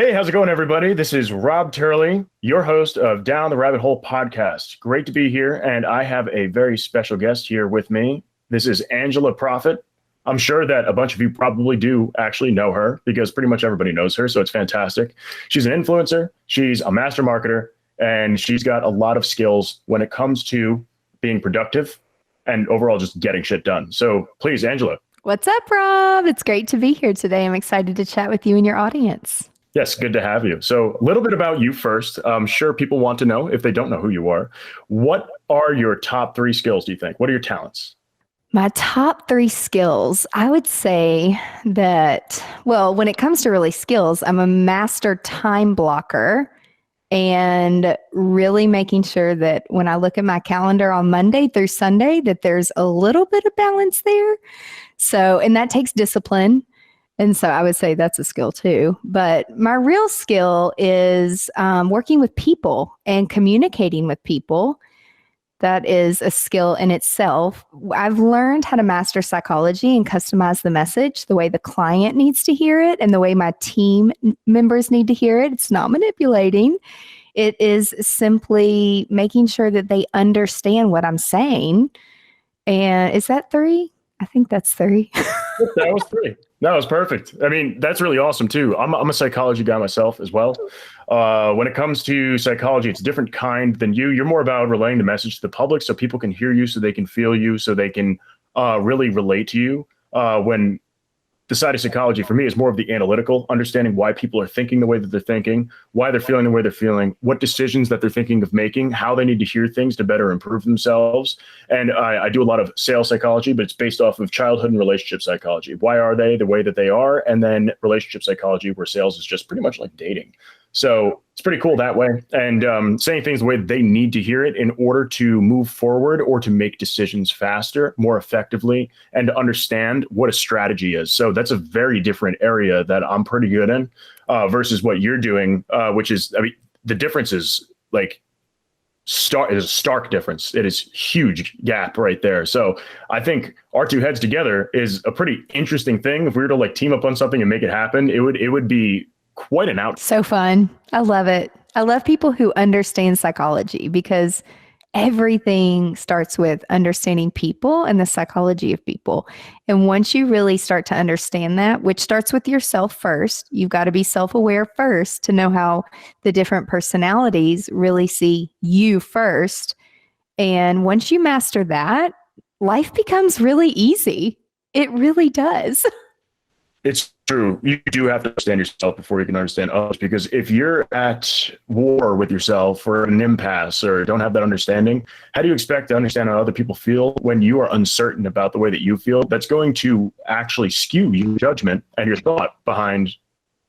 Hey, how's it going, everybody? This is Rob Turley, your host of Down the Rabbit Hole podcast. Great to be here, and I have a very special guest here with me. This is Angela Proffitt. I'm sure that a bunch of you probably do actually know her because pretty much everybody knows her, so it's fantastic. She's an influencer, she's a master marketer, and she's got a lot of skills when it comes to being productive and overall just getting shit done. So please, Angela. What's up, Rob? It's great to be here today. I'm excited to chat with you and your audience. Yes, good to have you. So a little bit about you first. I'm sure people want to know, if they don't know who you are, what are your top 3 skills, do you think? What are your talents? My top 3 skills, I would say that, well, when it comes to really skills, I'm a master time blocker and really making sure that when I look at my calendar on Monday through Sunday, that there's a little bit of balance there. So, and that takes discipline. And so I would say that's a skill too. But my real skill is working with people and communicating with people. That is a skill in itself. I've learned how to master psychology and customize the message the way the client needs to hear it and the way my team members need to hear it. It's not manipulating. It is simply making sure that they understand what I'm saying. And is that 3? I think that's 3. That was 3. That was perfect. I mean, that's really awesome too. I'm a psychology guy myself as well. When it comes to psychology, it's a different kind than you. You're more about relaying the message to the public so people can hear you, so they can feel you, so they can really relate to you. When the side of psychology for me is more of the analytical, understanding why people are thinking the way that they're thinking, why they're feeling the way they're feeling, what decisions that they're thinking of making, how they need to hear things to better improve themselves. And I do a lot of sales psychology, but it's based off of childhood and relationship psychology. Why are they the way that they are? And then relationship psychology, where sales is just pretty much like dating. So it's pretty cool that way. And saying things the way that they need to hear it in order to move forward or to make decisions faster, more effectively, and to understand what a strategy is. So that's a very different area that I'm pretty good in versus what you're doing, which is, I mean, the difference is like is a stark difference. It is huge gap right there. So I think our 2 heads together is a pretty interesting thing. If we were to like team up on something and make it happen, it would be quite an out. So fun. I love it. I love people who understand psychology because everything starts with understanding people and the psychology of people. And once you really start to understand that, which starts with yourself first, you've got to be self-aware first to know how the different personalities really see you first. And once you master that, life becomes really easy. It really does. It's true. You do have to understand yourself before you can understand others, because if you're at war with yourself or an impasse or don't have that understanding, how do you expect to understand how other people feel when you are uncertain about the way that you feel? That's going to actually skew your judgment and your thought behind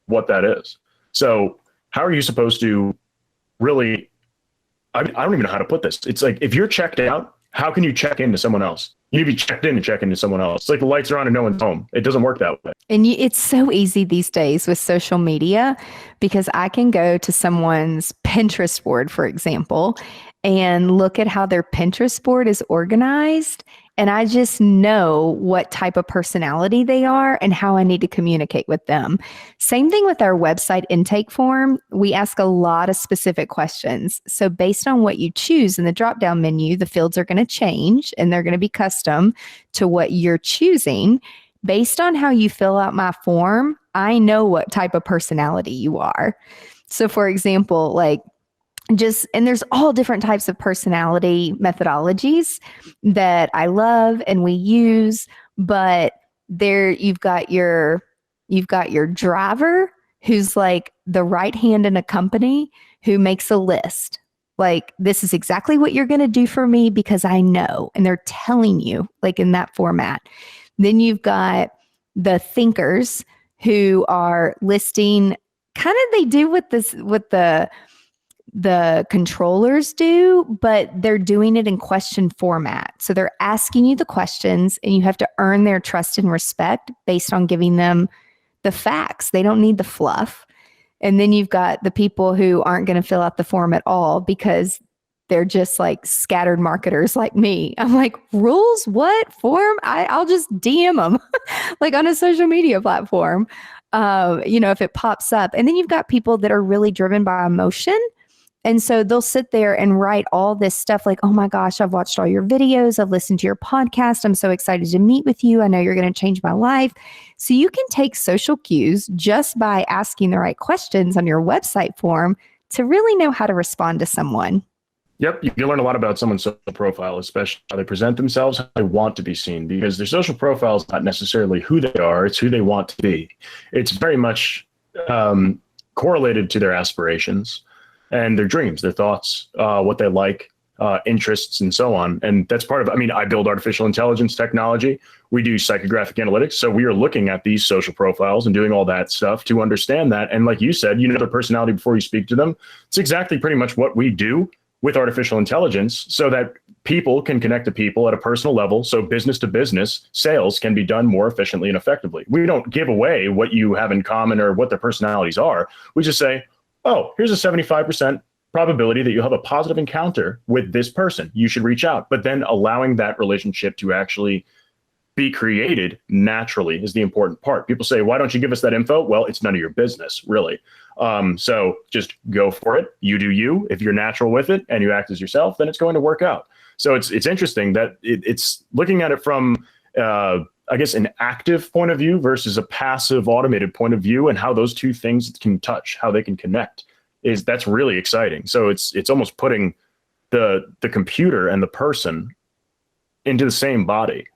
what that is. So how are you supposed to really, I don't even know how to put this. It's like, if you're checked out, how can you check into someone else? You need to be checked in to check into someone else. It's like the lights are on and no one's home. It doesn't work that way. And it's so easy these days with social media because I can go to someone's Pinterest board, for example, and look at how their Pinterest board is organized. And I just know what type of personality they are and how I need to communicate with them. Same thing with our website intake form. We ask a lot of specific questions. So based on what you choose in the drop-down menu, the fields are going to change and they're going to be custom to what you're choosing. Based on how you fill out my form, I know what type of personality you are. So for example, and there's all different types of personality methodologies that I love and we use, but there you've got your driver who's like the right hand in a company who makes a list. Like, this is exactly what you're going to do for me because I know, and they're telling you like in that format. Then you've got the thinkers who are listing kind of, they do what the controllers do, but they're doing it in question format. So they're asking you the questions and you have to earn their trust and respect based on giving them the facts. They don't need the fluff. And then you've got the people who aren't going to fill out the form at all because they're just like scattered marketers like me. I'm like, rules? What form? I'll just DM them like on a social media platform. if it pops up. And then you've got people that are really driven by emotion. And so they'll sit there and write all this stuff like, oh my gosh, I've watched all your videos. I've listened to your podcast. I'm so excited to meet with you. I know you're going to change my life. So you can take social cues just by asking the right questions on your website form to really know how to respond to someone. Yep, you learn a lot about someone's social profile, especially how they present themselves, how they want to be seen, because their social profile is not necessarily who they are, it's who they want to be. It's very much correlated to their aspirations and their dreams, their thoughts, what they like, interests, and so on. And that's part of, I build artificial intelligence technology. We do psychographic analytics. So we are looking at these social profiles and doing all that stuff to understand that. And like you said, you know their personality before you speak to them. It's exactly pretty much what we do with artificial intelligence so that people can connect to people at a personal level. So business to business sales can be done more efficiently and effectively. We don't give away what you have in common or what their personalities are. We just say, oh, here's a 75% probability that you'll have a positive encounter with this person. You should reach out. But then allowing that relationship to actually be created naturally is the important part. People say, why don't you give us that info? Well, it's none of your business, really. So just go for it. You do you. If you're natural with it and you act as yourself, then it's going to work out. So it's interesting that it's looking at it from, I guess, an active point of view versus a passive automated point of view, and how those two things can touch, how they can connect, that's really exciting. So it's almost putting the computer and the person into the same body.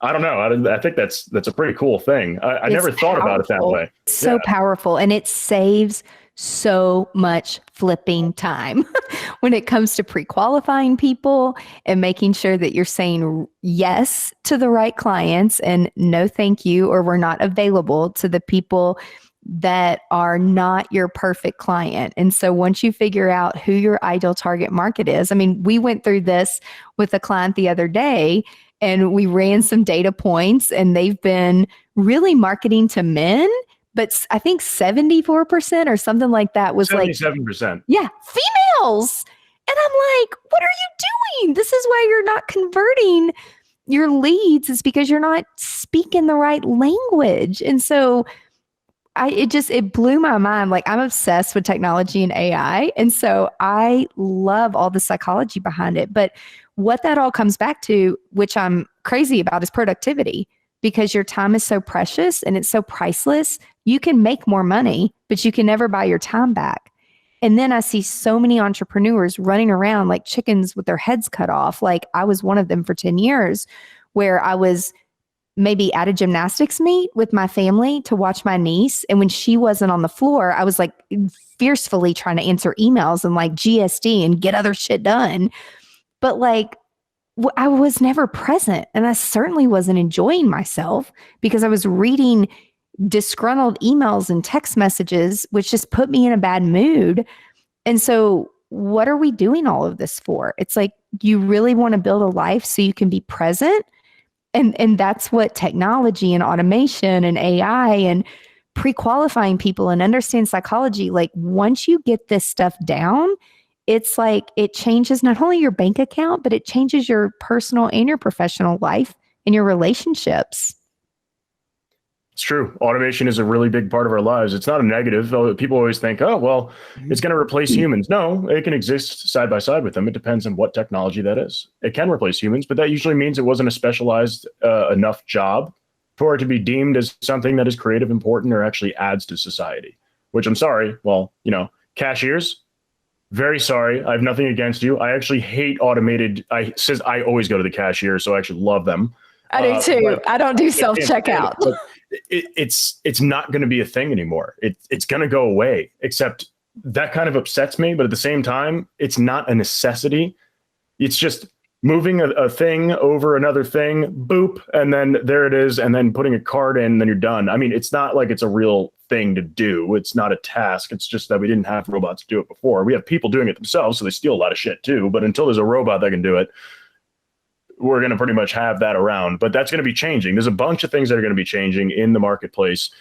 I don't know. I think that's a pretty cool thing. I never thought about it that way. It's so powerful, and it saves so much flipping time when it comes to pre-qualifying people and making sure that you're saying yes to the right clients and no thank you, or we're not available to the people that are not your perfect client. And so once you figure out who your ideal target market is, we went through this with a client the other day, and we ran some data points, and they've been really marketing to men, but I think 74% or something like that was 77%. Yeah, females. And I'm like, what are you doing? This is why you're not converting your leads, is because you're not speaking the right language. And so it blew my mind. Like, I'm obsessed with technology and AI. And so I love all the psychology behind it. But what that all comes back to, which I'm crazy about, is productivity, because your time is so precious and it's so priceless. You can make more money, but you can never buy your time back. And then I see so many entrepreneurs running around like chickens with their heads cut off. Like, I was one of them for 10 years, where I was maybe at a gymnastics meet with my family to watch my niece. And when she wasn't on the floor, I was like fiercely trying to answer emails and like GSD and get other shit done. But like, I was never present, and I certainly wasn't enjoying myself because I was reading disgruntled emails and text messages, which just put me in a bad mood. And so what are we doing all of this for? It's like, you really want to build a life so you can be present. And that's what technology and automation and AI and pre-qualifying people and understand psychology. Like, once you get this stuff down, it's like it changes not only your bank account, but it changes your personal and your professional life and your relationships. It's true. Automation is a really big part of our lives. It's not a negative. People always think, oh, well, it's going to replace humans. No, it can exist side by side with them. It depends on what technology that is. It can replace humans, but that usually means it wasn't a specialized enough job for it to be deemed as something that is creative, important, or actually adds to society, which I'm sorry. Well, cashiers, very sorry. I have nothing against you. I actually hate automated. I always go to the cashier, so I actually love them. I do too. I don't do self-checkout. It's not going to be a thing anymore. It's going to go away, except that kind of upsets me. But at the same time, it's not a necessity. It's just moving a thing over another thing, boop, and then there it is, and then putting a card in, and then you're done. It's not like it's a real thing to do. It's not a task. It's just that we didn't have robots do it before. We have people doing it themselves, so they steal a lot of shit too. But until there's a robot that can do it, we're going to pretty much have that around. But that's going to be changing. There's a bunch of things that are going to be changing in the marketplace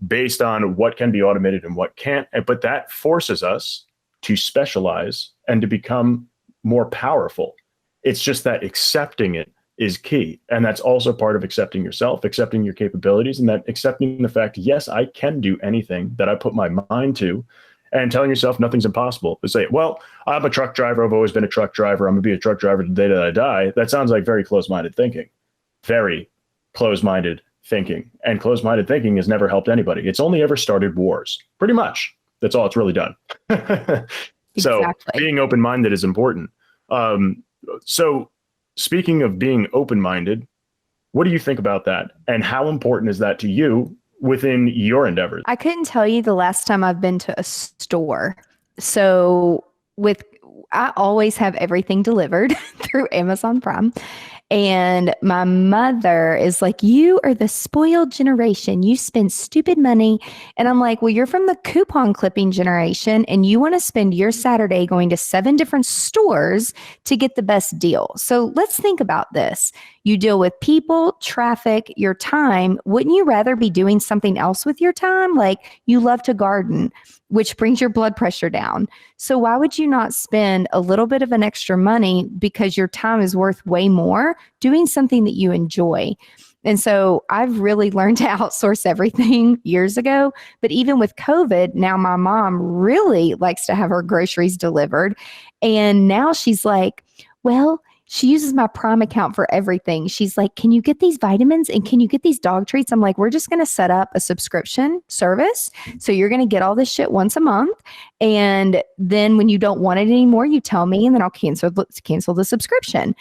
based on what can be automated and what can't. But that forces us to specialize and to become more powerful. It's just that accepting it is key. And that's also part of accepting yourself, accepting your capabilities, and that accepting the fact, yes, I can do anything that I put my mind to, and telling yourself nothing's impossible. To say, well, I'm a truck driver. I've always been a truck driver. I'm going to be a truck driver to the day that I die. That sounds like very close-minded thinking. Very close-minded thinking. And close-minded thinking has never helped anybody. It's only ever started wars. Pretty much. That's all it's really done. So Exactly. being open-minded is important. So speaking of being open-minded, what do you think about that? And how important is that to you within your endeavors? I couldn't tell you the last time I've been to a store. So I always have everything delivered through Amazon Prime. And my mother is like, you are the spoiled generation. You spend stupid money. And I'm like, well, you're from the coupon clipping generation and you want to spend your Saturday going to 7 different stores to get the best deal. So let's think about this. You deal with people, traffic, your time. Wouldn't you rather be doing something else with your time? Like you love to garden, which brings your blood pressure down. So why would you not spend a little bit of an extra money because your time is worth way more doing something that you enjoy? And so I've really learned to outsource everything years ago. But even with COVID, now my mom really likes to have her groceries delivered. And now she's like, well, she uses my Prime account for everything. She's like, can you get these vitamins and can you get these dog treats? I'm like, we're just going to set up a subscription service. So you're going to get all this shit once a month. And then when you don't want it anymore, you tell me and then I'll cancel the subscription.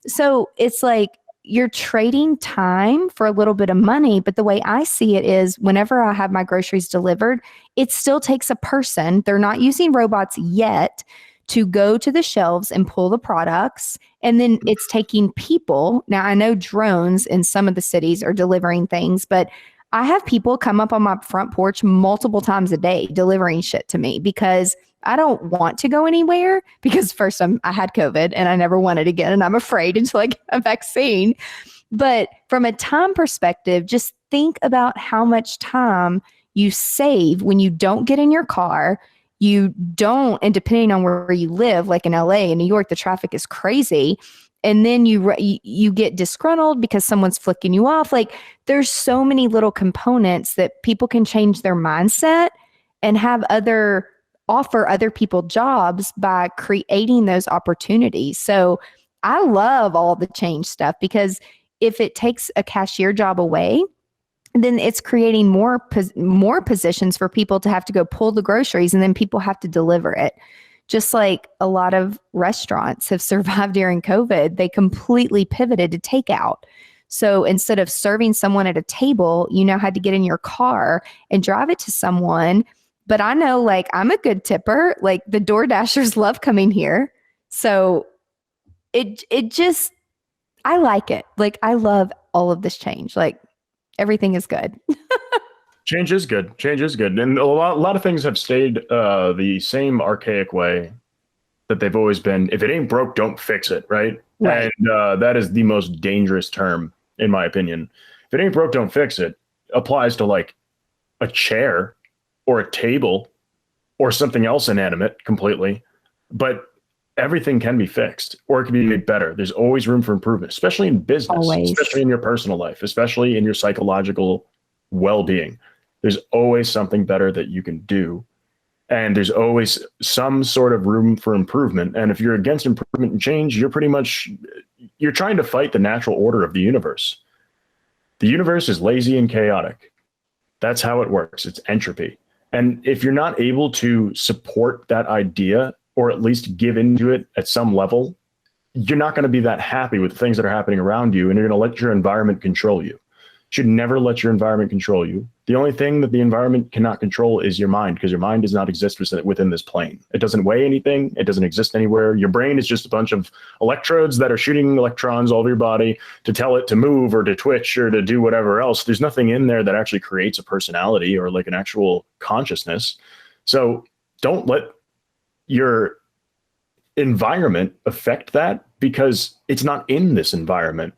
So it's like you're trading time for a little bit of money. But the way I see it is whenever I have my groceries delivered, it still takes a person. They're not using robots yet to go to the shelves and pull the products. And then it's taking people. Now, I know drones in some of the cities are delivering things, but I have people come up on my front porch multiple times a day delivering shit to me because I don't want to go anywhere because first I had COVID and I never want it again. And I'm afraid until I get a vaccine. But from a time perspective, just think about how much time you save when you don't get in your car. You don't, and depending on where you live, like in LA and New York, the traffic is crazy. And then you get disgruntled because someone's flicking you off. Like there's so many little components that people can change their mindset and offer other people jobs by creating those opportunities. So I love all the change stuff because if it takes a cashier job away, then it's creating more positions for people to have to go pull the groceries and then people have to deliver it. Just like a lot of restaurants have survived during COVID, they completely pivoted to takeout. So instead of serving someone at a table, you now had to get in your car and drive it to someone. But I know like I'm a good tipper. Like the Door Dashers love coming here. So it just, I like it. Like I love all of this change. Like everything is good. Change is good. Change is good. And a lot of things have stayed the same archaic way that they've always been. If it ain't broke, don't fix it, right? Right. And that is the most dangerous term, in my opinion. If it ain't broke, don't fix it applies to like a chair or a table or something else inanimate completely. But everything can be fixed or it can be made better. There's always room for improvement, especially in business, Always. especially in your personal life, especially in your psychological well-being. There's always something better that you can do. And there's always some sort of room for improvement. And if you're against improvement and change, you're trying to fight the natural order of the universe. The universe is lazy and chaotic. That's how it works. It's entropy. And if you're not able to support that idea or at least give into it at some level, you're not going to be that happy with the things that are happening around you, and you're going to let your environment control you. Should never let your environment control you. The only thing that the environment cannot control is your mind, because your mind does not exist within this plane. It doesn't weigh anything. It doesn't exist anywhere. Your brain is just a bunch of electrodes that are shooting electrons all over your body to tell it to move or to twitch or to do whatever else. There's nothing in there that actually creates a personality or like an actual consciousness. So don't let your environment affect that, because it's not in this environment.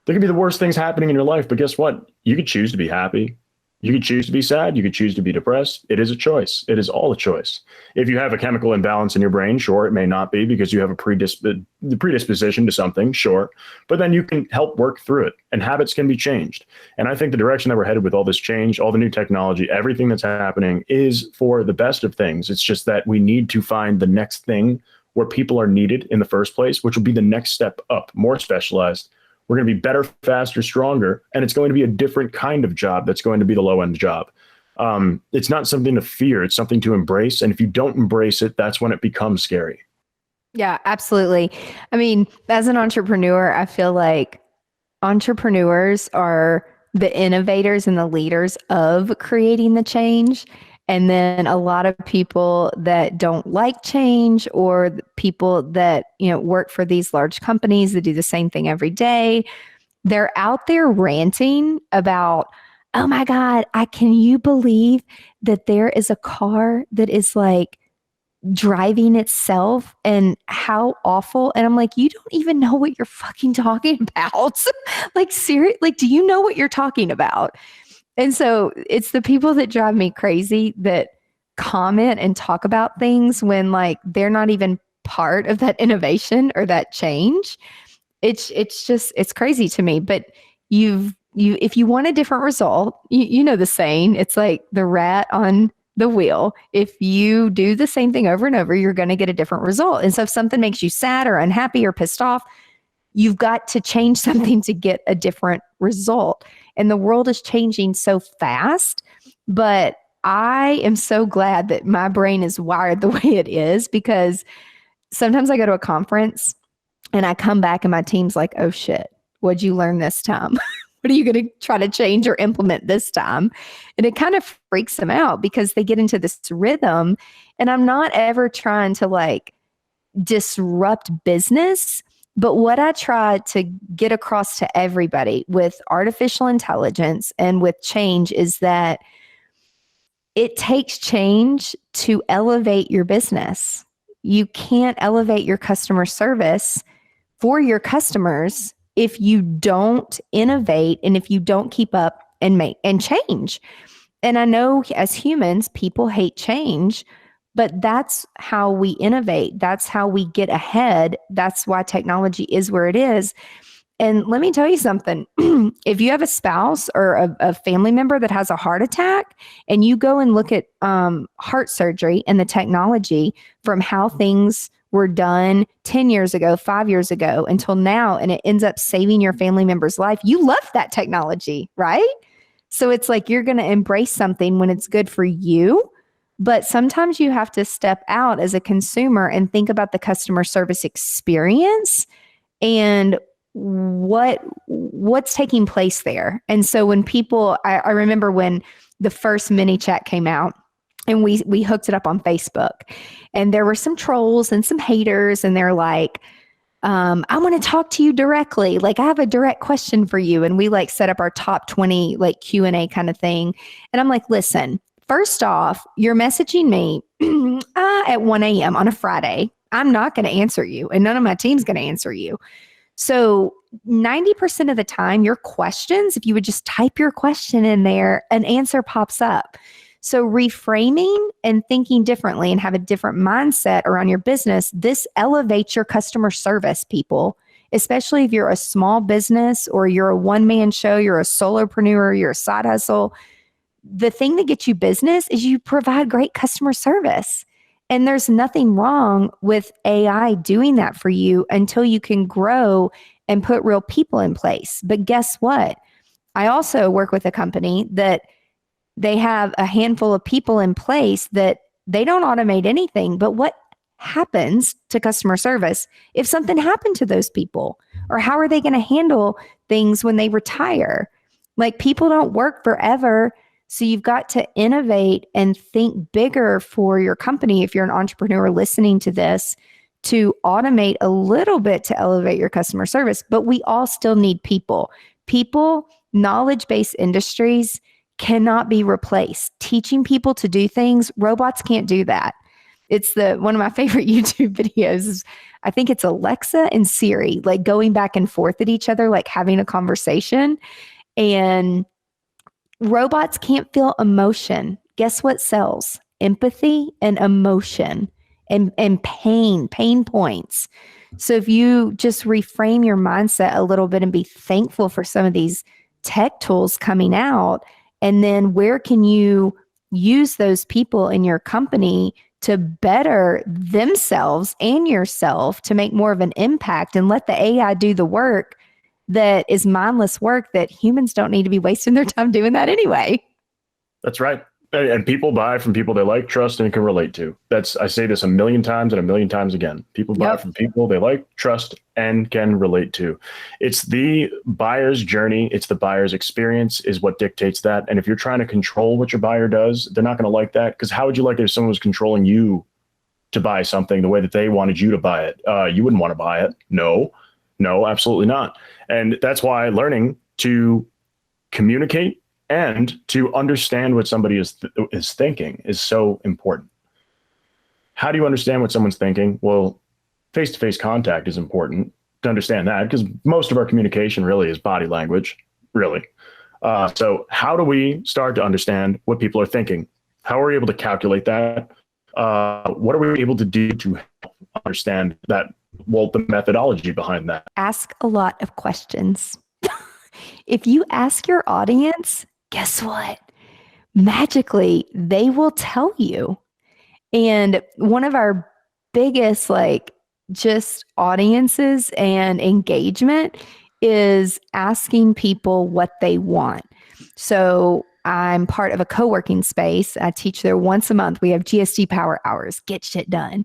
There could be the worst things happening in your life, but guess what? You could choose to be happy. You could choose to be sad. You could choose to be depressed. It is a choice. It is all a choice. If you have a chemical imbalance in your brain, sure, it may not be because you have a predisposition to something, sure. But then you can help work through it, and habits can be changed. And I think the direction that we're headed with all this change, all the new technology, everything that's happening is for the best of things. It's just that we need to find the next thing where people are needed in the first place, which will be the next step up, more specialized. We're going to be better, faster, stronger, and it's going to be a different kind of job that's going to be the low-end job. It's not something to fear. It's something to embrace. And if you don't embrace it, that's when it becomes scary. Yeah, absolutely. I mean, as an entrepreneur, I feel like entrepreneurs are the innovators and the leaders of creating the change. And then a lot of people that don't like change, or people that, work for these large companies that do the same thing every day, they're out there ranting about, oh my God, can you believe that there is a car that is like driving itself and how awful? And I'm like, you don't even know what you're fucking talking about. Like, seriously, like, do you know what you're talking about? And so it's the people that drive me crazy that comment and talk about things when like they're not even part of that innovation or that change. It's crazy to me. But if you want a different result, you know the saying, it's like the rat on the wheel. If you do the same thing over and over, you're going to get a different result. And so if something makes you sad or unhappy or pissed off, you've got to change something to get a different result. And the world is changing so fast, but I am so glad that my brain is wired the way it is, because sometimes I go to a conference and I come back and my team's like, oh shit, what'd you learn this time? What are you going to try to change or implement this time? And it kind of freaks them out because they get into this rhythm. And I'm not ever trying to like disrupt business. But what I try to get across to everybody with artificial intelligence and with change is that it takes change to elevate your business. You can't elevate your customer service for your customers if you don't innovate and if you don't keep up and make and change. And I know as humans, people hate change, but that's how we innovate. That's how we get ahead. That's why technology is where it is. And let me tell you something. If you have a spouse or a family member that has a heart attack and you go and look at heart surgery and the technology from how things were done 10 years ago, 5 years ago until now, and it ends up saving your family member's life, you love that technology, right? So it's like you're going to embrace something when it's good for you. But sometimes you have to step out as a consumer and think about the customer service experience and what's taking place there. And so when people, I remember when the first mini chat came out and we hooked it up on Facebook, and there were some trolls and some haters, and they're like, I want to talk to you directly. Like, I have a direct question for you. And we like set up our top 20 like Q&A kind of thing. And I'm like, listen, first off, you're messaging me at 1 a.m. on a Friday. I'm not going to answer you, and none of my team's going to answer you. So 90% of the time, your questions, if you would just type your question in there, an answer pops up. So reframing and thinking differently and have a different mindset around your business, this elevates your customer service, people, especially if you're a small business or you're a one-man show, you're a solopreneur, you're a side hustle. The thing that gets you business is you provide great customer service. And there's nothing wrong with AI doing that for you until you can grow and put real people in place. But guess what? I also work with a company that they have a handful of people in place that they don't automate anything. But what happens to customer service if something happened to those people? Or how are they going to handle things when they retire? Like, people don't work forever. So you've got to innovate and think bigger for your company. If you're an entrepreneur listening to this, to automate a little bit to elevate your customer service. But we all still need people. Knowledge-based industries cannot be replaced. Teaching people to do things, robots can't do that. It's one of my favorite YouTube videos is, I think it's Alexa and Siri, like going back and forth at each other, like having a conversation. And robots can't feel emotion. Guess what sells? Empathy and emotion and pain points. So if you just reframe your mindset a little bit and be thankful for some of these tech tools coming out, and then where can you use those people in your company to better themselves and yourself to make more of an impact, and let the AI do the work that is mindless work that humans don't need to be wasting their time doing that anyway. That's right. And people buy from people they like, trust, and can relate to. I say this a million times and a million times again. People buy from people they like, trust, and can relate to. It's the buyer's journey. It's the buyer's experience is what dictates that. And if you're trying to control what your buyer does, they're not going to like that. Because how would you like it if someone was controlling you to buy something the way that they wanted you to buy it? You wouldn't want to buy it. No, absolutely not. And that's why learning to communicate and to understand what somebody is thinking is so important. How do you understand what someone's thinking? Well, face-to-face contact is important to understand that, because most of our communication really is body language, really. So how do we start to understand what people are thinking? How are we able to calculate that? What are we able to do to help understand that? Well, the methodology behind that. Ask a lot of questions. If you ask your audience, guess what? Magically, they will tell you. And one of our biggest, just audiences and engagement is asking people what they want. So I'm part of a co-working space. I teach there once a month. We have GSD Power Hours, get shit done.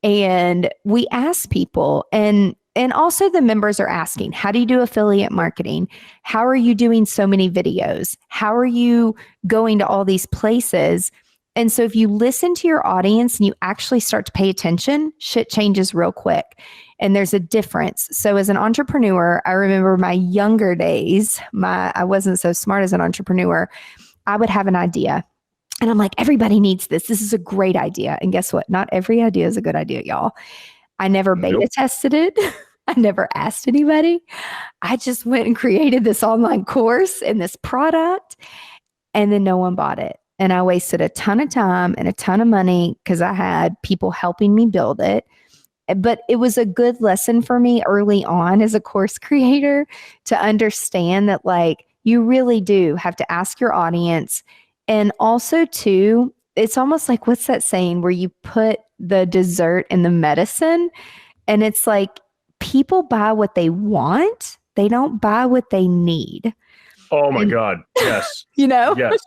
And we ask people, and also the members are asking, how do you do affiliate marketing? How are you doing so many videos? How are you going to all these places? And so if you listen to your audience and you actually start to pay attention, shit changes real quick. And there's a difference. So as an entrepreneur, I remember my younger days, I wasn't so smart as an entrepreneur. I would have an idea. And I'm like, everybody needs this. This is a great idea. And guess what? Not every idea is a good idea, y'all. I never beta tested it. I never asked anybody. I just went and created this online course and this product, and then no one bought it. And I wasted a ton of time and a ton of money because I had people helping me build it. But it was a good lesson for me early on as a course creator to understand that you really do have to ask your audience. And also too, it's almost like, what's that saying where you put the dessert in the medicine? And it's like, people buy what they want. They don't buy what they need. Oh my God. Yes. Yes.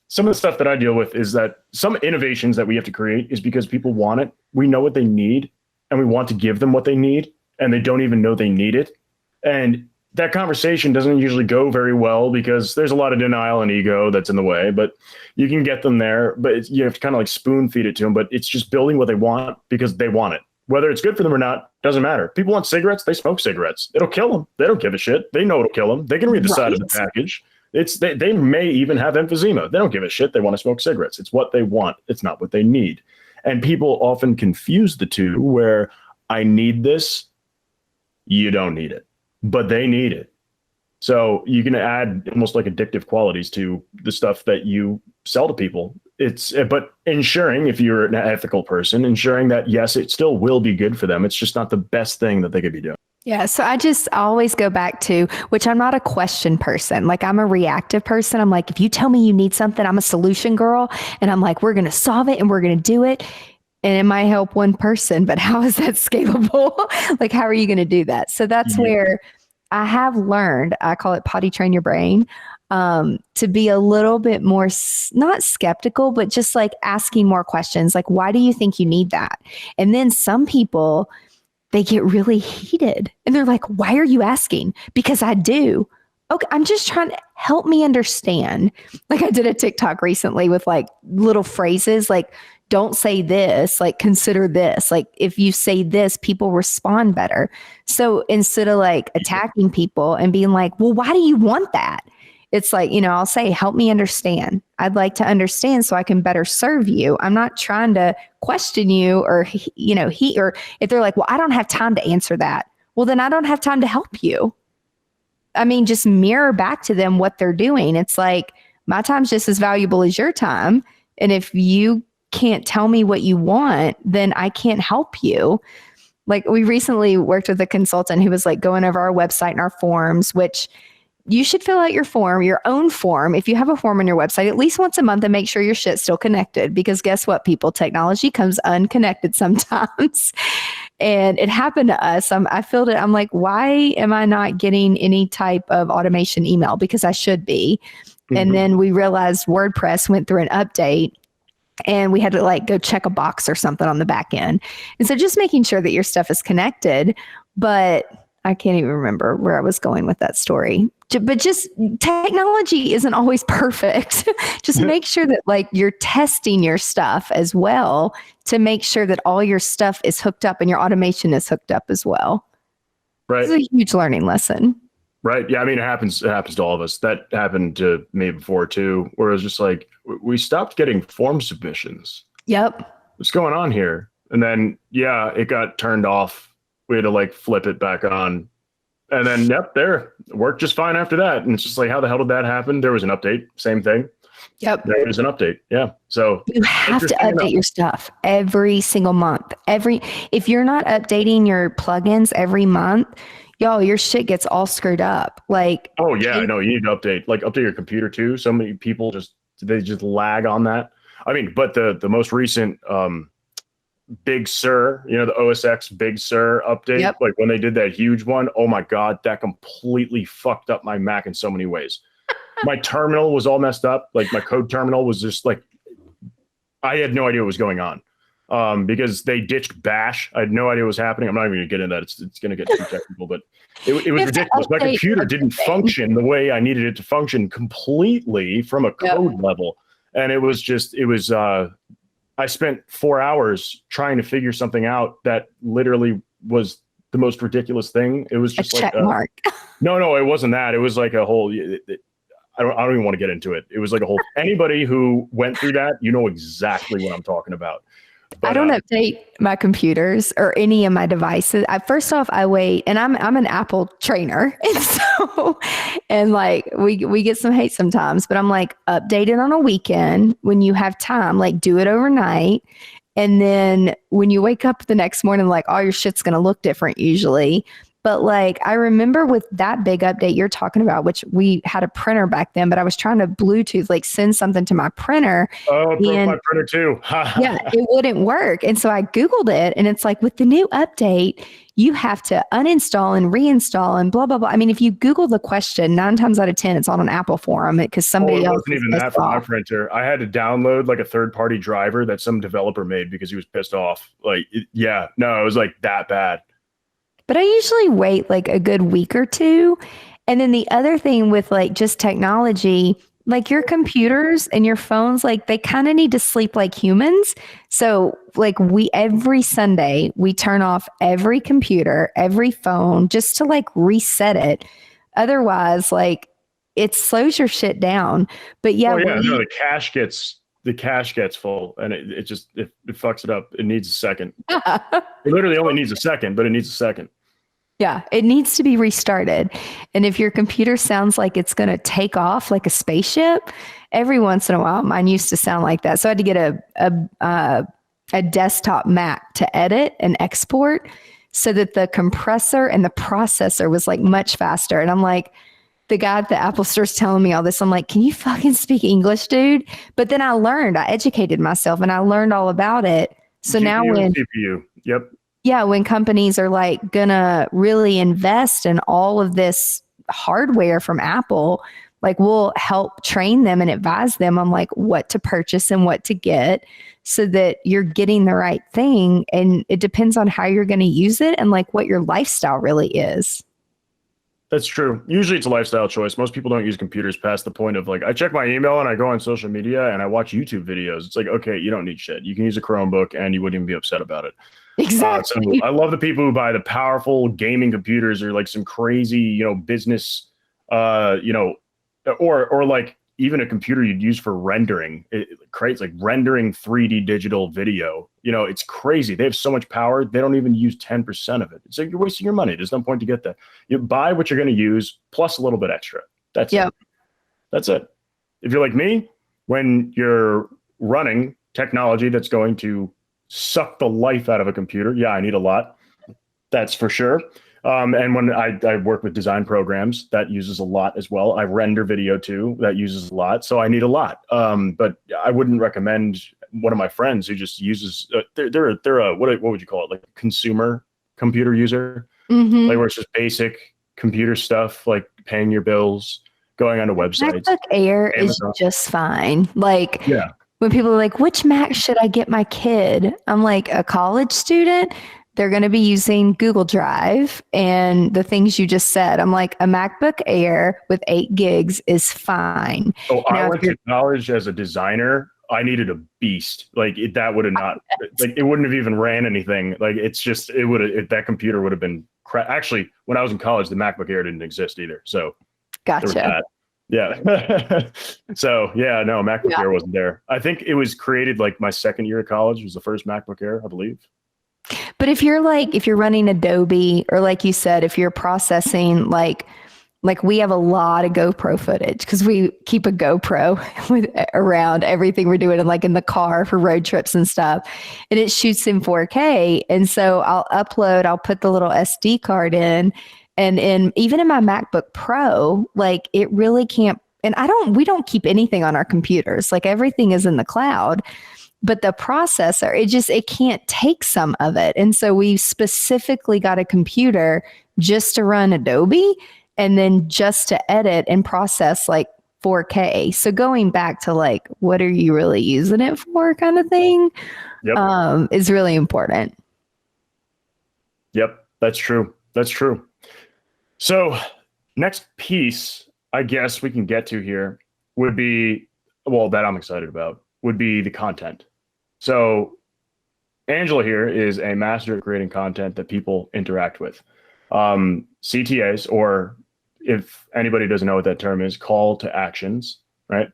Some of the stuff that I deal with is that some innovations that we have to create is because people want it. We know what they need and we want to give them what they need, and they don't even know they need it. And that conversation doesn't usually go very well because there's a lot of denial and ego that's in the way, but you can get them there, but you have to kind of spoon feed it to them. But it's just building what they want because they want it. Whether it's good for them or not, doesn't matter. People want cigarettes, they smoke cigarettes. It'll kill them. They don't give a shit. They know it'll kill them. They can read the side of the package. They may even have emphysema. They don't give a shit. They want to smoke cigarettes. It's what they want. It's not what they need. And people often confuse the two, where I need this, you don't need it, but they need it. So you can add almost like addictive qualities to the stuff that you sell to people. But ensuring, if you're an ethical person, ensuring that yes, it still will be good for them. It's just not the best thing that they could be doing. Yeah. So I always go back to, which I'm not a question person. I'm a reactive person. I'm like, if you tell me you need something, I'm a solution girl. And I'm like, we're going to solve it and we're going to do it. And it might help one person, but how is that scalable? How are you going to do that? So that's where I have learned, I call it potty train your brain, to be a little bit more, not skeptical, but just asking more questions. Why do you think you need that? And then some people, they get really heated and they're like, why are you asking? Because I do. Okay, I'm just trying to help me understand. I did a TikTok recently with little phrases don't say this, consider this. If you say this, people respond better. So instead of attacking people and being like, well, why do you want that? It's I'll say, help me understand. I'd like to understand so I can better serve you. I'm not trying to question you or, or if they're like, well, I don't have time to answer that. Well, then I don't have time to help you. I mean, just mirror back to them what they're doing. It's my time's just as valuable as your time. And if you can't tell me what you want, then I can't help you. Like we recently worked with a consultant who was like going over our website and our forms, which you should fill out your own form. If you have a form on your website, at least once a month and make sure your shit's still connected. Because guess what, people? Technology comes unconnected sometimes. And it happened to us. I filled it. I'm like, why am I not getting any type of automation email? Because I should be. Mm-hmm. And then we realized WordPress went through an update and we had to like go check a box or something on the back end. And so just making sure that your stuff is connected. But I can't even remember where I was going with that story. But just technology isn't always perfect. Just make sure that like you're testing your stuff as well to make sure that all your stuff is hooked up and your automation is hooked up as well. Right. It's a huge learning lesson. Right. Yeah. I mean, it happens to all of us. That happened to me before too, where it was just like, we stopped getting form submissions. Yep. What's going on here? And then, yeah, it got turned off. We had to like flip it back on. And then, yep, there worked just fine after that. And it's just like, how the hell did that happen? There was an update, same thing. Yep. There was an update. Yeah. So you have to update your stuff every single month. If you're not updating your plugins every month, y'all, your shit gets all screwed up. Like, oh yeah, I know you need to update your computer too. So many people they just lag on that. I mean, but the most recent, Big Sur, the OS X Big Sur update, yep. Like when they did that huge one, oh my God, that completely fucked up my Mac in so many ways. My terminal was all messed up. Like my code terminal was just like, I had no idea what was going on because they ditched Bash. I had no idea what was happening. I'm not even going to get into that. It's going to get too technical, but it was ridiculous. My computer didn't function the way I needed it to function completely from a code level. And it was I spent 4 hours trying to figure something out that literally was the most ridiculous thing. It was just a check mark. No, it wasn't that. It was like a whole, I don't even want to get into it. It was like a whole, anybody who went through that, you know exactly what I'm talking about. But, I don't update my computers or any of my devices. First off, I wait, and I'm an Apple trainer, and like we get some hate sometimes. But I'm like, update it on a weekend when you have time. Like, do it overnight, and then when you wake up the next morning, like all your shit's gonna look different usually. But like, I remember with that big update you're talking about, which we had a printer back then, but I was trying to Bluetooth, like send something to my printer. Oh, it broke my printer too. Yeah, it wouldn't work. And so I Googled it, and it's like, with the new update, you have to uninstall and reinstall and blah, blah, blah. I mean, if you Google the question, 9 times out of 10, it's on an Apple forum because somebody else. It wasn't even that for my printer. I had to download like a third-party driver that some developer made because he was pissed off. Like, it was like that bad. But I usually wait like a good week or two. And then the other thing with like just technology, like your computers and your phones, like they kind of need to sleep like humans. So like every Sunday, we turn off every computer, every phone just to like reset it. Otherwise, like it slows your shit down. But the cache gets full and it fucks it up. It needs a second. It literally only needs a second, but it needs a second. Yeah, it needs to be restarted. And if your computer sounds like it's going to take off like a spaceship, every once in a while, mine used to sound like that. So I had to get a desktop Mac to edit and export so that the compressor and the processor was like much faster. And I'm like, the guy at the Apple store is telling me all this. I'm like, can you fucking speak English, dude? But then I educated myself and I learned all about it. So GPU now when CPU, yep. Yeah, when companies are like gonna really invest in all of this hardware from Apple, like we'll help train them and advise them on like what to purchase and what to get so that you're getting the right thing. And it depends on how you're going to use it and like what your lifestyle really is. That's true. Usually it's a lifestyle choice. Most people don't use computers past the point of like, I check my email and I go on social media and I watch YouTube videos. It's like, okay, you don't need shit. You can use a Chromebook and you wouldn't even be upset about it. Exactly. So I love the people who buy the powerful gaming computers or like some crazy, business, or like even a computer you'd use for rendering. It creates like rendering 3D digital video. It's crazy. They have so much power. They don't even use 10% of it. It's like you're wasting your money. There's no point to get that. You buy what you're going to use plus a little bit extra. That's it. That's it. If you're like me, when you're running technology that's going to suck the life out of a computer, yeah, I need a lot. That's for sure. And when I work with design programs, that uses a lot as well. I render video too, that uses a lot. So I need a lot. But I wouldn't recommend one of my friends who just uses, they're a, what would you call it? Like a consumer computer user, like where it's just basic computer stuff, like paying your bills, going onto websites. MacBook Air Amazon. is just fine. Like, Yeah. when people are like, which Mac should I get my kid? I'm like, a college student, they're going to be using Google Drive and the things you just said. I'm like, a MacBook Air with 8 gigs is fine. Oh, I went to college as a designer. I needed a beast. Like that would have not, like it wouldn't have even ran anything. Like it's just, it would have, that computer would have been actually, when I was in college, the MacBook Air didn't exist either. So Gotcha. yeah. So yeah, no, MacBook Air wasn't there. I think it was created like my second year of college was the first MacBook Air, I believe. But if you're running Adobe, or like you said, if you're processing like we have a lot of GoPro footage because we keep a GoPro around everything we're doing, and like in the car for road trips and stuff, and it shoots in 4K. And so I'll put the little SD card in, and even in my MacBook Pro, like it really can't, and we don't keep anything on our computers. Like everything is in the cloud. But the processor, it can't take some of it. And so we specifically got a computer just to run Adobe and then just to edit and process like 4K. So going back to like, what are you really using it for kind of thing, is really important. Yep, that's true. That's true. So next piece, I guess we can get to here would be, well, that I'm excited about, would be the content. So Angela here is a master at creating content that people interact with. CTAs, or if anybody doesn't know what that term is, call to actions, right?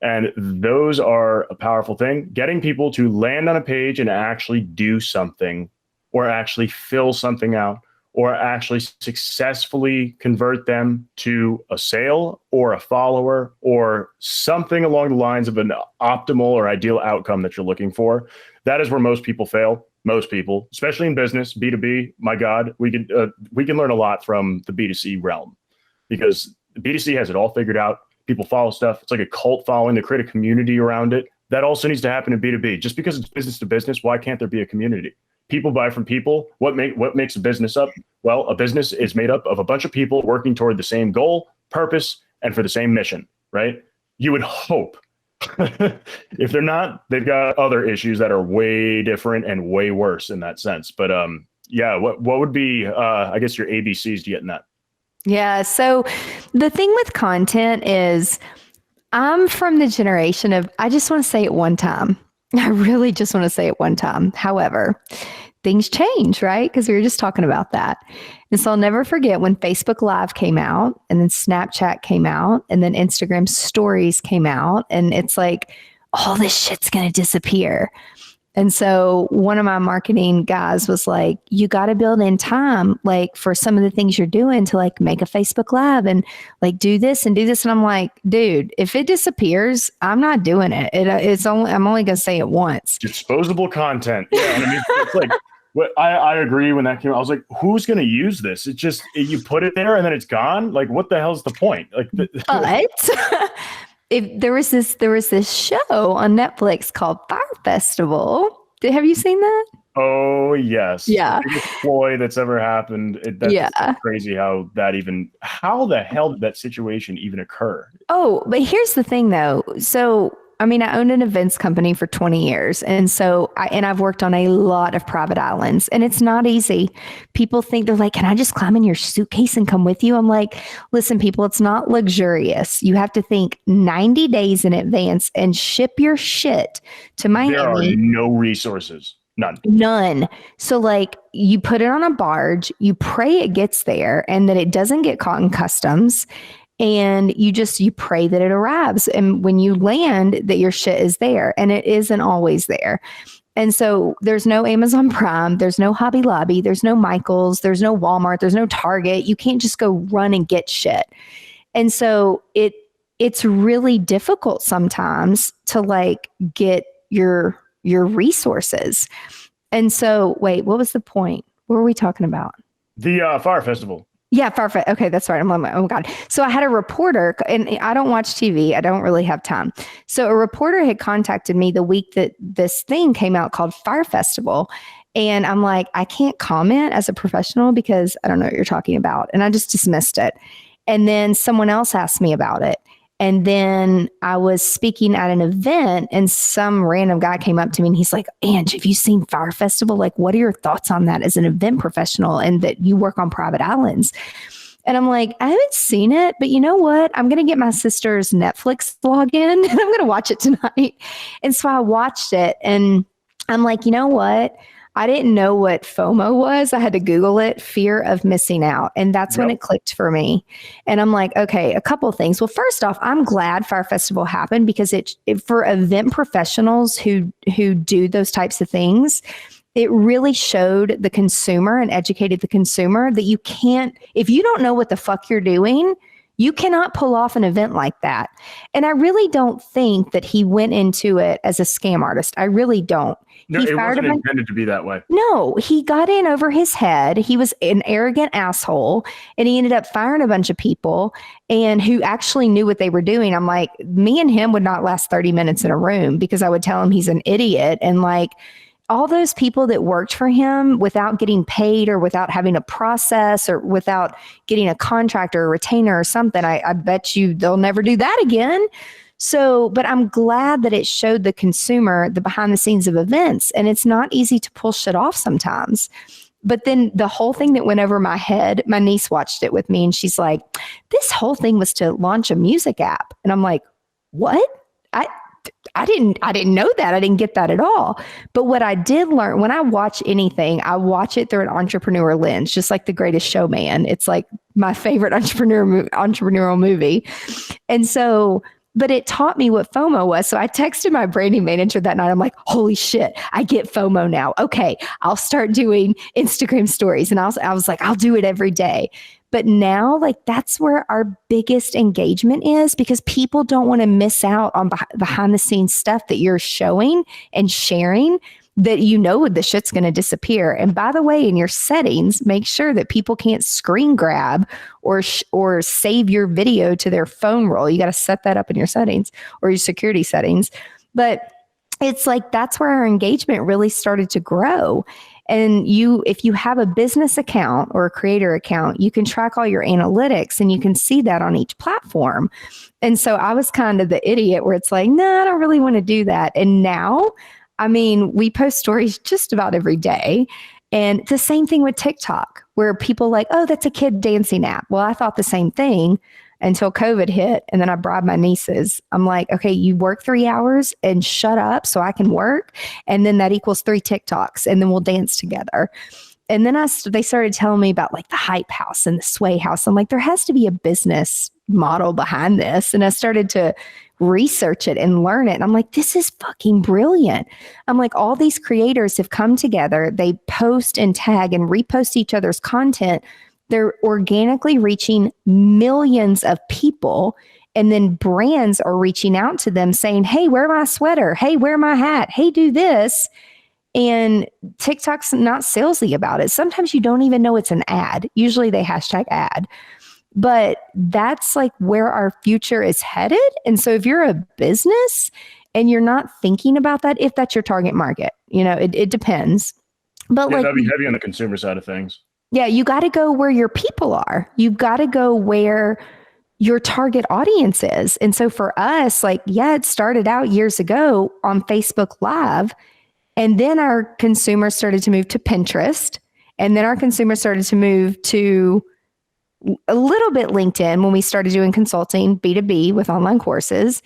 And those are a powerful thing. Getting people to land on a page and actually do something, or actually fill something out, or actually successfully convert them to a sale or a follower or something along the lines of an optimal or ideal outcome that you're looking for. That is where most people fail. Most people, especially in business, B2B, my God, we can learn a lot from the B2C realm, because B2C has it all figured out. People follow stuff. It's like a cult following. They create a community around it. That also needs to happen in B2B. Just because it's business to business, why can't there be a community? People buy from people. What makes a business up? Well, a business is made up of a bunch of people working toward the same goal, purpose, and for the same mission, right? You would hope. If they're not, they've got other issues that are way different and way worse in that sense. But yeah, what would be, I guess, your ABCs to getting that? Yeah. So the thing with content is, I'm from the generation of, I just want to say it one time. I really just want to say it one time. However, things change, right? Because we were just talking about that. And so I'll never forget when Facebook Live came out, and then Snapchat came out, and then Instagram stories came out. And it's like, all this shit's going to disappear. And so one of my marketing guys was like, you got to build in time, like for some of the things you're doing, to like make a Facebook Live and like do this and do this. And I'm like, dude, if it disappears, I'm not doing it. I'm only going to say it once. Disposable content. Yeah. And I mean, it's like, I agree when that came out. I was like, who's going to use this? It's just, you put it there and then it's gone. Like, what the hell's the point? Like, but there was this show on Netflix called Fire Festival. Have you seen that? Oh yes. Yeah. The biggest ploy that's ever happened. That's crazy how the hell did that situation even occur? Oh, but here's the thing though. So, I mean, I owned an events company for 20 years. And so I've worked on a lot of private islands, and it's not easy. People think, they're like, can I just climb in your suitcase and come with you? I'm like, listen, people, it's not luxurious. You have to think 90 days in advance and ship your shit to Miami. There are no resources. None. So like, you put it on a barge, you pray it gets there and that it doesn't get caught in customs. And you pray that it arrives. And when you land, that your shit is there, and it isn't always there. And so there's no Amazon Prime, there's no Hobby Lobby, there's no Michael's, there's no Walmart, there's no Target. You can't just go run and get shit. And so it's really difficult sometimes to like get your resources. And so, wait, what was the point? What were we talking about? The Fire Festival. Yeah, Farfetch. Okay, that's right. I'm on my, oh God. So I had a reporter, and I don't watch TV. I don't really have time. So a reporter had contacted me the week that this thing came out called Fire Festival. And I'm like, I can't comment as a professional because I don't know what you're talking about. And I just dismissed it. And then someone else asked me about it. And then I was speaking at an event and some random guy came up to me and he's like, Ange, have you seen Fire Festival? Like, what are your thoughts on that as an event professional and that you work on private islands? And I'm like, I haven't seen it, but you know what? I'm going to get my sister's Netflix login and I'm going to watch it tonight. And so I watched it and I'm like, you know what? I didn't know what FOMO was. I had to Google it, fear of missing out. And that's when it clicked for me. And I'm like, okay, a couple of things. Well, first off, I'm glad Fire Festival happened because it for event professionals who do those types of things, it really showed the consumer and educated the consumer that you can't, if you don't know what the fuck you're doing, you cannot pull off an event like that. And I really don't think that he went into it as a scam artist. I really don't. No, it wasn't intended to be that way. No, he got in over his head. He was an arrogant asshole and he ended up firing a bunch of people and who actually knew what they were doing. I'm like, me and him would not last 30 minutes in a room because I would tell him he's an idiot. And like all those people that worked for him without getting paid or without having a process or without getting a contract or a retainer or something, I bet you they'll never do that again. So, but I'm glad that it showed the consumer the behind the scenes of events, and it's not easy to pull shit off sometimes. But then the whole thing that went over my head, my niece watched it with me and she's like, this whole thing was to launch a music app. And I'm like, what? I didn't know that. I didn't get that at all. But what I did learn when I watch anything, I watch it through an entrepreneur lens, just like The Greatest Showman. It's like my favorite entrepreneurial movie. And so, but it taught me what FOMO was. So I texted my branding manager that night. I'm like, holy shit, I get FOMO now. Okay, I'll start doing Instagram stories. And I was like, I'll do it every day. But now, like, that's where our biggest engagement is because people don't want to miss out on behind the scenes stuff that you're showing and sharing that you know the shit's going to disappear. And by the way, in your settings, make sure that people can't screen grab or save your video to their phone roll. You got to set that up in your settings or your security settings. But it's like that's where our engagement really started to grow. And if you have a business account or a creator account, you can track all your analytics and you can see that on each platform. And so I was kind of the idiot where it's like, no, I don't really want to do that. And now, I mean, we post stories just about every day. And the same thing with TikTok, where people like, oh, that's a kid dancing app. Well, I thought the same thing until COVID hit. And then I bribed my nieces. I'm like, okay, you work 3 hours and shut up so I can work. And then that equals 3 TikToks and then we'll dance together. And then they started telling me about like the hype house and the sway house. I'm like, there has to be a business model behind this. And I started to research it and learn it. And I'm like, this is fucking brilliant. I'm like, all these creators have come together. They post and tag and repost each other's content. They're organically reaching millions of people. And then brands are reaching out to them saying, hey, wear my sweater. Hey, wear my hat. Hey, do this. And TikTok's not salesy about it. Sometimes you don't even know it's an ad. Usually they hashtag ad. But that's like where our future is headed. And so if you're a business and you're not thinking about that, if that's your target market, you know, it depends. But yeah, like, that'd be heavy on the consumer side of things. Yeah, you got to go where your people are. You've got to go where your target audience is. And so for us, like, yeah, it started out years ago on Facebook Live. And then our consumers started to move to Pinterest. And then our consumers started to move to a little bit LinkedIn when we started doing consulting B2B with online courses.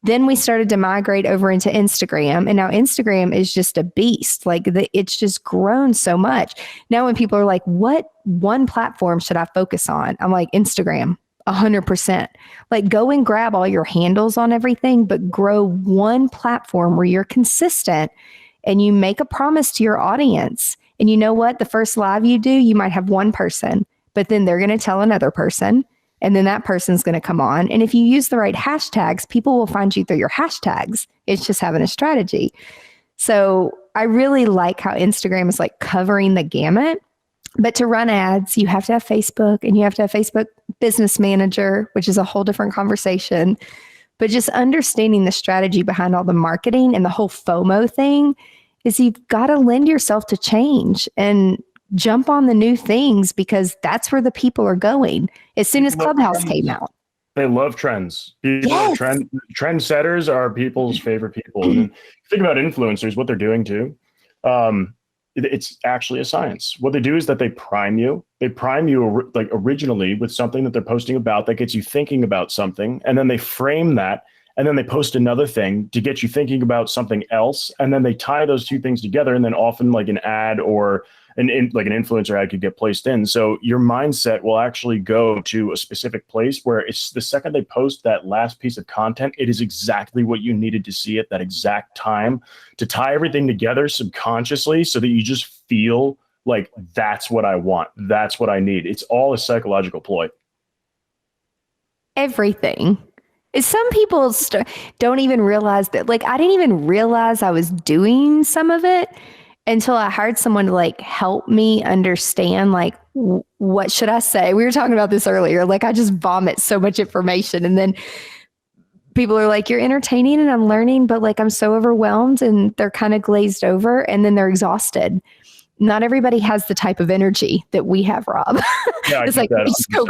Then we started to migrate over into Instagram. And now Instagram is just a beast. Like it's just grown so much. Now when people are like, what one platform should I focus on? I'm like, Instagram, 100%. Like go and grab all your handles on everything, but grow one platform where you're consistent and you make a promise to your audience. And you know what? The first live you do, you might have one person, but then they're going to tell another person. and then that person's going to come on. And if you use the right hashtags, people will find you through your hashtags. It's just having a strategy. So I really like how Instagram is like covering the gamut. But to run ads, you have to have Facebook, and you have to have Facebook Business Manager, which is a whole different conversation. But just understanding the strategy behind all the marketing and the whole FOMO thing is you've got to lend yourself to change and jump on the new things, because that's where the people are going. As soon as Clubhouse came out. They love trends. Yes. Trendsetters are people's favorite people. And then think about influencers, what they're doing too. It's actually a science. What they do is that they prime you. They prime you like originally with something that they're posting about that gets you thinking about something. And then they frame that. And then they post another thing to get you thinking about something else. And then they tie those two things together. And then often like an ad or like an influencer ad could get placed in. So your mindset will actually go to a specific place where it's the second they post that last piece of content, it is exactly what you needed to see at that exact time to tie everything together subconsciously so that you just feel like that's what I want. That's what I need. It's all a psychological ploy. Everything. Some people don't even realize that. Like, I didn't even realize I was doing some of it until I hired someone to like help me understand, like, what should I say? We were talking about this earlier. Like, I just vomit so much information, and then people are like, you're entertaining and I'm learning, but like, I'm so overwhelmed, and they're kind of glazed over, and then they're exhausted. Not everybody has the type of energy that we have, Rob. Yeah, it's like, just go.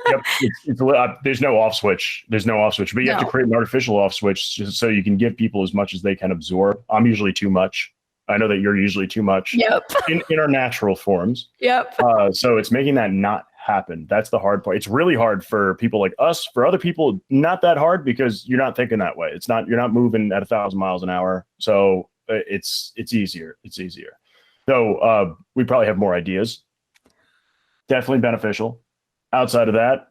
Yep. There's no off switch. But you have to create an artificial off switch just so you can give people as much as they can absorb. I'm usually too much. I know that you're usually too much. Yep. in our natural forms. Yep. So it's making that not happen. That's the hard part. It's really hard for people like us. For other people, not that hard because you're not thinking that way. You're not moving at 1,000 miles an hour. So it's easier. So we probably have more ideas. Definitely beneficial. Outside of that,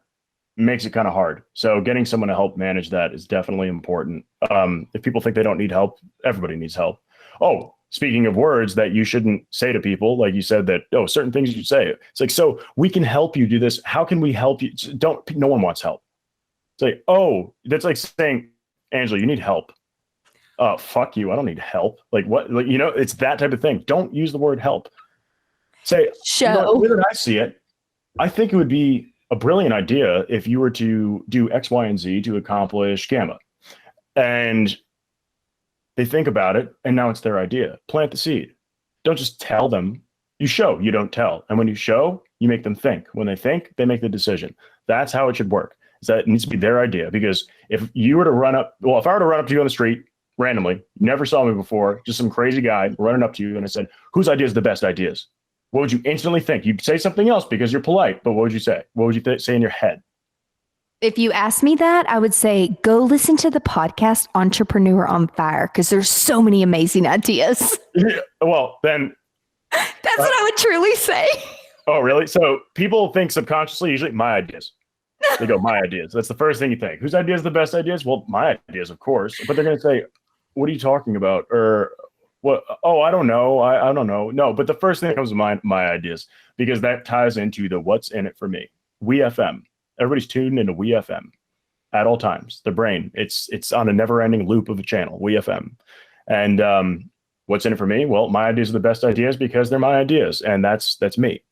makes it kind of hard. So getting someone to help manage that is definitely important. If people think they don't need help, everybody needs help. Oh, speaking of words that you shouldn't say to people, like you said that, certain things you say. It's like, so we can help you do this. How can we help you? No one wants help. It's like, that's like saying, Angela, you need help. Fuck you. I don't need help. Like what? Like, it's that type of thing. Don't use the word help. Say, the way that I see it, I think it would be a brilliant idea if you were to do X, Y, and Z to accomplish gamma. And they think about it, and now it's their idea. Plant the seed. Don't just tell them. You show, you don't tell. And when you show, you make them think. When they think, they make the decision. That's how it should work. Is that it needs to be their idea. Because if I were to run up to you on the street randomly, never saw me before, just some crazy guy running up to you, and I said, whose idea is the best ideas? What would you instantly think? You'd say something else because you're polite, but what would you say? What would you say in your head? If you asked me that, I would say, go listen to the podcast Entrepreneur on Fire, because there's so many amazing ideas. Well, then. That's what I would truly say. Oh, really? So people think subconsciously, usually, my ideas. They go, my ideas. That's the first thing you think. Whose idea is the best ideas? Well, my ideas, of course. But they're going to say, what are you talking about? Or what? Oh, I don't know. I don't know. No, but the first thing that comes to mind, my ideas, because that ties into the what's in it for me. We FM. Everybody's tuned into We FM at all times. The brain, it's on a never-ending loop of a channel, We FM. And what's in it for me? Well, my ideas are the best ideas because they're my ideas, and that's me.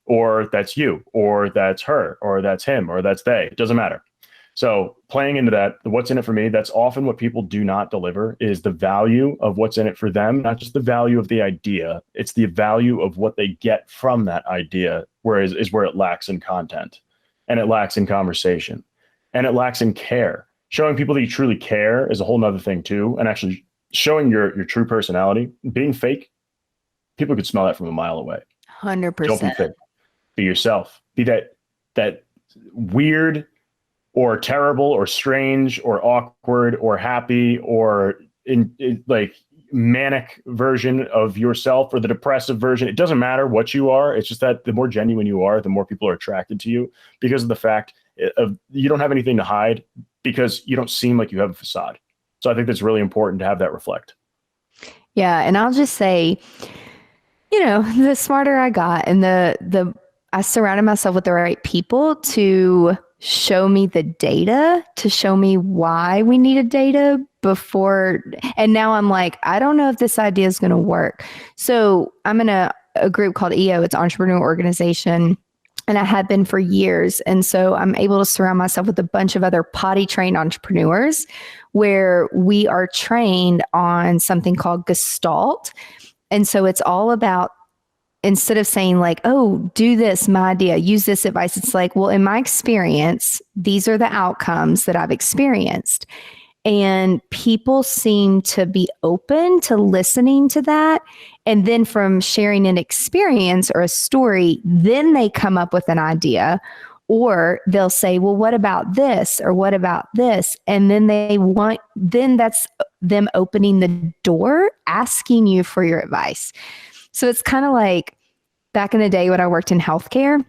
Or that's you, or that's her, or that's him, or that's they. It doesn't matter. So playing into that, what's in it for me, that's often what people do not deliver, is the value of what's in it for them, not just the value of the idea. It's the value of what they get from that idea, whereas is where it lacks in content. And it lacks in conversation, and it lacks in care. Showing people that you truly care is a whole nother thing too. And actually showing your true personality. Being fake, people could smell that from a mile away. 100%. Don't be fake. Be yourself. Be that weird or terrible or strange or awkward or happy or in like manic version of yourself or the depressive version. It doesn't matter what you are. It's just that the more genuine you are, the more people are attracted to you because of the fact of you don't have anything to hide, because you don't seem like you have a facade. So I think that's really important to have that reflect. Yeah. And I'll just say, the smarter I got and the I surrounded myself with the right people to show me the data, to show me why we needed data before. And now I'm like, I don't know if this idea is going to work. So I'm in a group called EO. It's Entrepreneur Organization. And I have been for years. And so I'm able to surround myself with a bunch of other potty trained entrepreneurs where we are trained on something called Gestalt. And so it's all about, instead of saying like, oh, do this, my idea, use this advice, it's like, well, in my experience, these are the outcomes that I've experienced. And people seem to be open to listening to that. And then from sharing an experience or a story, then they come up with an idea, or they'll say, well, what about this? Or what about this? And then then that's them opening the door, asking you for your advice. So it's kind of like back in the day when I worked in healthcare,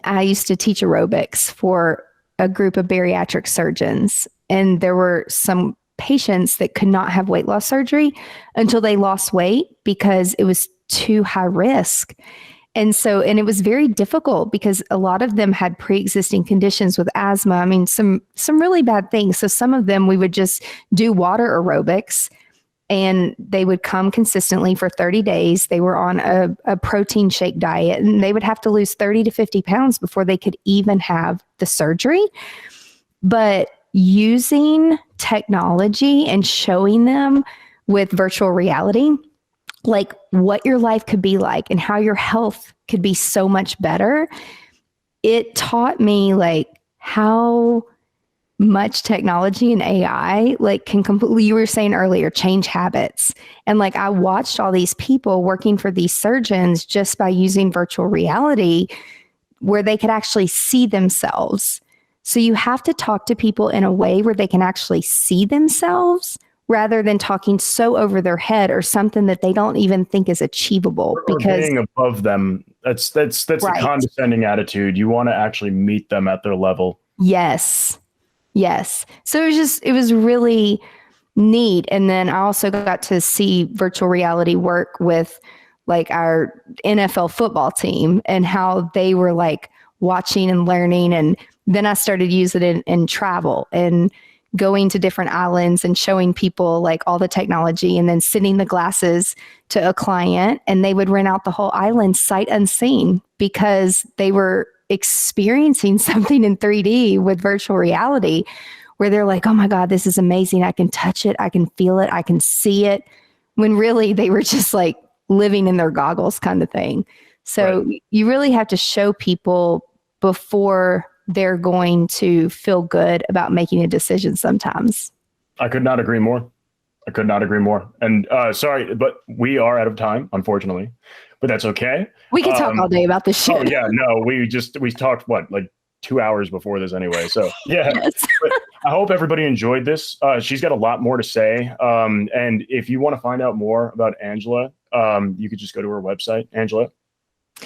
I used to teach aerobics for a group of bariatric surgeons. And there were some patients that could not have weight loss surgery until they lost weight because it was too high risk. And it was very difficult because a lot of them had pre-existing conditions with asthma. I mean, some really bad things. So some of them we would just do water aerobics, and they would come consistently for 30 days. They were on a protein shake diet, and they would have to lose 30 to 50 pounds before they could even have the surgery. But using technology and showing them with virtual reality, like what your life could be like and how your health could be so much better, it taught me like how much technology and AI like can completely, you were saying earlier, change habits. And like I watched all these people working for these surgeons just by using virtual reality where they could actually see themselves. So you have to talk to people in a way where they can actually see themselves rather than talking so over their head or something that they don't even think is achievable. Or being above them. That's right. A condescending attitude. You want to actually meet them at their level. Yes. So it was really neat. And then I also got to see virtual reality work with like our NFL football team and how they were like watching and learning. And then I started using it in travel and going to different islands and showing people like all the technology and then sending the glasses to a client, and they would rent out the whole island sight unseen because they were experiencing something in 3D with virtual reality where they're like, oh my God, this is amazing. I can touch it. I can feel it. I can see it. When really they were just like living in their goggles kind of thing. So you really have to show people before they're going to feel good about making a decision sometimes. I could not agree more. And sorry, but we are out of time, unfortunately, but that's okay. We can talk all day about this shit. Oh yeah, no, we talked like 2 hours before this anyway. So yeah, yes. I hope everybody enjoyed this. She's got a lot more to say. And if you want to find out more about Angela, you could just go to her website, Angela.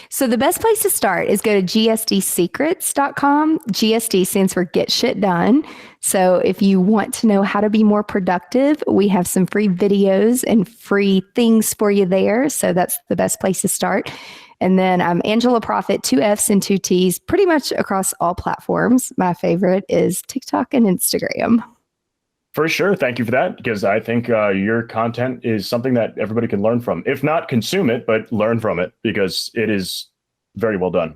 So the best place to start is go to gsdsecrets.com. GSD stands for Get Shit Done. So if you want to know how to be more productive, we have some free videos and free things for you there. So that's the best place to start. And then I'm Angela Proffitt, 2 F's and 2 T's, pretty much across all platforms. My favorite is TikTok and Instagram. For sure. Thank you for that, because I think your content is something that everybody can learn from. If not consume it, but learn from it, because it is very well done.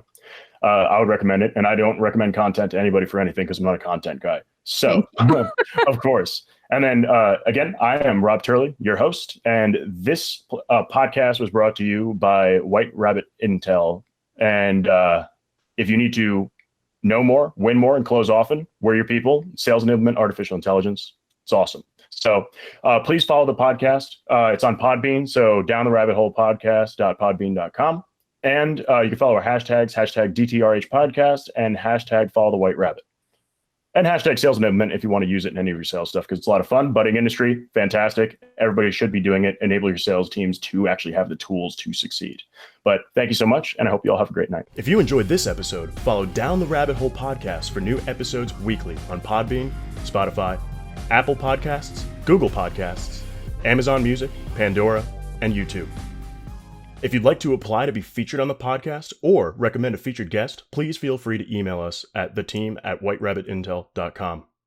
I would recommend it. And I don't recommend content to anybody for anything because I'm not a content guy. So, of course. And then, again, I am Rob Turley, your host. And this podcast was brought to you by White Rabbit Intel. And if you need to know more, win more, and close often, we're your people. Sales enablement, artificial intelligence. It's awesome. So please follow the podcast. It's on Podbean. So down the rabbit hole podcast.podbean.com. And you can follow our hashtags, hashtag DTRH podcast and hashtag follow the white rabbit. And hashtag sales enablement if you want to use it in any of your sales stuff, because it's a lot of fun. Budding industry, fantastic. Everybody should be doing it. Enable your sales teams to actually have the tools to succeed. But thank you so much, and I hope you all have a great night. If you enjoyed this episode, follow Down the Rabbit Hole podcast for new episodes weekly on Podbean, Spotify, Apple Podcasts, Google Podcasts, Amazon Music, Pandora, and YouTube. If you'd like to apply to be featured on the podcast or recommend a featured guest, please feel free to email us at theteam@whiterabbitintel.com.